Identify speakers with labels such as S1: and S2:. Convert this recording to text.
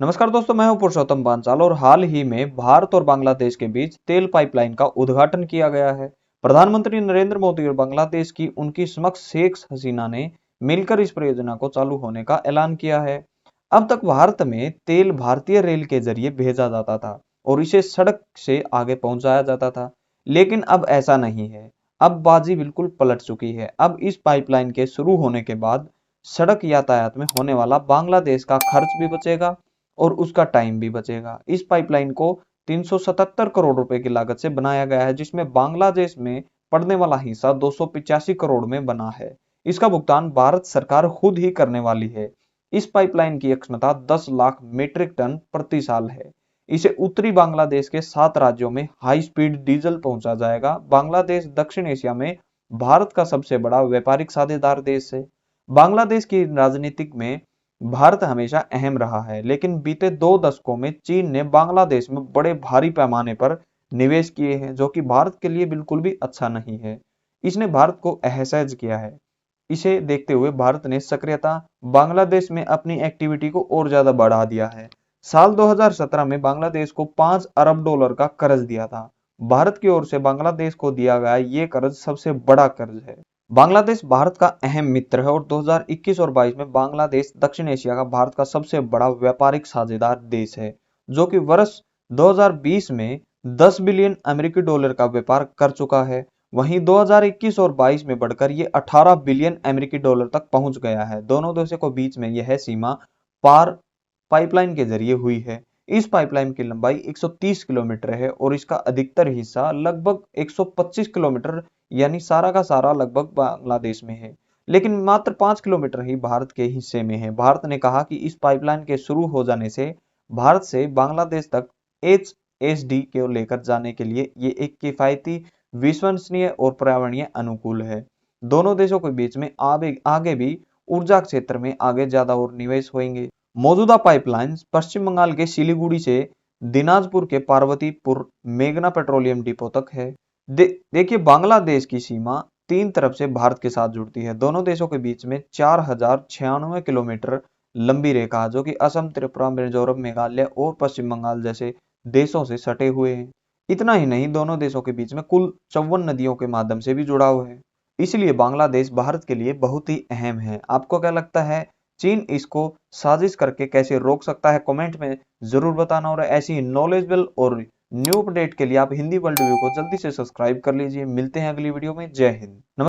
S1: नमस्कार दोस्तों, मैं हूं पुरुषोत्तम पांचाल और हाल ही में भारत और बांग्लादेश के बीच तेल पाइपलाइन का उद्घाटन किया गया है। प्रधानमंत्री नरेंद्र मोदी और बांग्लादेश की उनकी समकक्ष शेख हसीना ने मिलकर इस परियोजना को चालू होने का ऐलान किया है। अब तक भारत में तेल भारतीय रेल के जरिए भेजा जाता था और इसे सड़क से आगे पहुंचाया जाता था, लेकिन अब ऐसा नहीं है। अब बाजी बिल्कुल पलट चुकी है। अब इस पाइपलाइन के शुरू होने के बाद सड़क यातायात में होने वाला बांग्लादेश का खर्च भी बचेगा और उसका टाइम भी बचेगा। इस पाइपलाइन को 377 करोड़ रुपए की लागत से बनाया गया है, जिसमें बांग्लादेश में पड़ने वाला हिस्सा 285 करोड़ में बना है। इसका भुगतान भारत सरकार खुद ही करने वाली है। इस पाइपलाइन की क्षमता 10 लाख मीट्रिक टन प्रति साल है। इसे उत्तरी बांग्लादेश के 7 राज्यों में हाई स्पीड डीजल पहुंचा जाएगा। बांग्लादेश दक्षिण एशिया में भारत का सबसे बड़ा व्यापारिक साझेदार देश है। बांग्लादेश की राजनीतिक में भारत हमेशा अहम रहा है, लेकिन बीते 2 दशकों में चीन ने बांग्लादेश में बड़े भारी पैमाने पर निवेश किए हैं, जो कि भारत के लिए बिल्कुल भी अच्छा नहीं है। इसने भारत को असहज किया है। इसे देखते हुए भारत ने सक्रियता बांग्लादेश में अपनी एक्टिविटी को और ज्यादा बढ़ा दिया है। साल 2017 में बांग्लादेश को 5 अरब डॉलर का कर्ज दिया था। भारत की ओर से बांग्लादेश को दिया गया ये कर्ज सबसे बड़ा कर्ज है। बांग्लादेश भारत का अहम मित्र है और 2021 और 22 में बांग्लादेश दक्षिण एशिया का भारत का सबसे बड़ा व्यापारिक साझेदार देश है, जो कि वर्ष 2020 में 10 बिलियन अमेरिकी डॉलर का व्यापार कर चुका है। वहीं 2021 और 22 में बढ़कर ये 18 बिलियन अमेरिकी डॉलर तक पहुंच गया है। दोनों देशों के बीच में यह सीमा पार पाइपलाइन के जरिए हुई है। इस पाइपलाइन की लंबाई 130 किलोमीटर है और इसका अधिकतर हिस्सा लगभग 125 किलोमीटर यानी सारा का सारा लगभग बांग्लादेश में है, लेकिन मात्र 5 किलोमीटर ही भारत के हिस्से में है। भारत ने कहा कि इस पाइपलाइन के शुरू हो जाने से भारत से बांग्लादेश तक एचएसडी को लेकर जाने के लिए ये एक किफायती, विश्वसनीय और पर्यावरणीय अनुकूल है। दोनों देशों के बीच में आगे भी ऊर्जा क्षेत्र में आगे ज्यादा और निवेश होंगे। मौजूदा पाइपलाइन पश्चिम बंगाल के सिलीगुड़ी से दिनाजपुर के पार्वतीपुर मेघना पेट्रोलियम डिपो तक है। देखिए, बांग्लादेश की सीमा 3 तरफ से भारत के साथ जुड़ती है। दोनों देशों के बीच में 4096 किलोमीटर लंबी रेखा, जो कि असम, त्रिपुरा, मिजोरम, मेघालय और पश्चिम बंगाल जैसे देशों से सटे हुए हैं। इतना ही नहीं, दोनों देशों के बीच में कुल 54 नदियों के माध्यम से भी जुड़ा हुआ है। इसलिए बांग्लादेश भारत के लिए बहुत ही अहम है। आपको क्या लगता है, चीन इसको साजिश करके कैसे रोक सकता है? कमेंट में जरूर बताना। और ऐसी नॉलेजेबल और न्यू अपडेट के लिए आप हिंदी वर्ल्ड व्यू को जल्दी से सब्सक्राइब कर लीजिए। मिलते हैं अगली वीडियो में। जय हिंद।